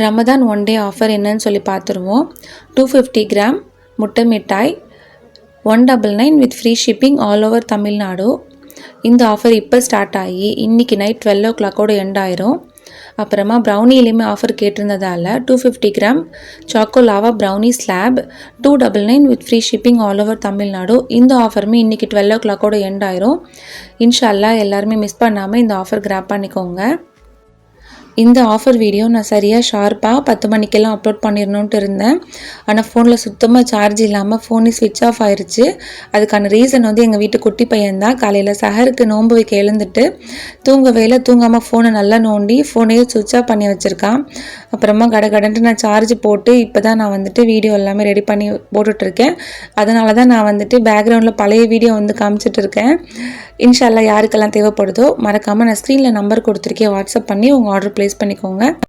Ramadan one day offer என்னன்னு சொல்லி பார்த்துருவோம். 250 கிராம் முட்டை மிட்டாய் 199 with free shipping all over Tamil Nadu. இந்த ஆஃபர் இப்போ ஸ்டார்ட் ஆகி இன்றைக்கி நைட் 12 o'clock எண்ட் ஆயிரும். அப்புறமா ப்ரௌனிலையுமே ஆஃபர் கேட்டிருந்ததால் 250 gram choco lava brownie slab 299 with free shipping all over Tamil Nadu. இந்த ஆஃபருமே இன்றைக்கி 12 o'clock எண்ட் ஆயிரும். இன்ஷா அல்லாஹ் எல்லாருமே மிஸ் பண்ணாமல் இந்த ஆஃபர் கிராப் பண்ணிக்கோங்க. இந்த ஆஃபர் வீடியோ நான் சரியாக ஷார்ப்பாக 10 மணிக்கெல்லாம் அப்லோட் பண்ணிடணுன்ட்டு இருந்தேன். ஆனால் ஃபோனில் சுத்தமாக சார்ஜ் இல்லாமல் ஃபோனே ஸ்விட்ச் ஆஃப் ஆயிடுச்சு. அதுக்கான ரீசன் வந்து எங்கள் வீட்டு குட்டி பையன்தான். காலையில் சஹருக்கு நோன்பு வைக்க எழுந்துட்டு தூங்காமல் ஃபோனை நல்லா நோண்டி ஃபோனையே ஸ்விட்ச் ஆஃப் பண்ணி வச்சுருக்கான். அப்புறமா கடன்ட்டு நான் சார்ஜ் போட்டு இப்போ தான் நான் வந்துட்டு வீடியோ எல்லாமே ரெடி பண்ணி போட்டுட்ருக்கேன். அதனால தான் நான் வந்துட்டு பேக்ரவுண்டில் பழைய வீடியோ வந்து காமிச்சிட்டு இருக்கேன். இன்ஷா அல்லாஹ் யாருக்கெல்லாம் தேவைப்படுதோ மறக்காமல் நான் ஸ்க்ரீனில் நம்பர் கொடுத்துருக்கேன், வாட்ஸ்அப் பண்ணி உங்கள் ஆர்டர் ப்ளேஸ் பண்ணிக்கோங்க.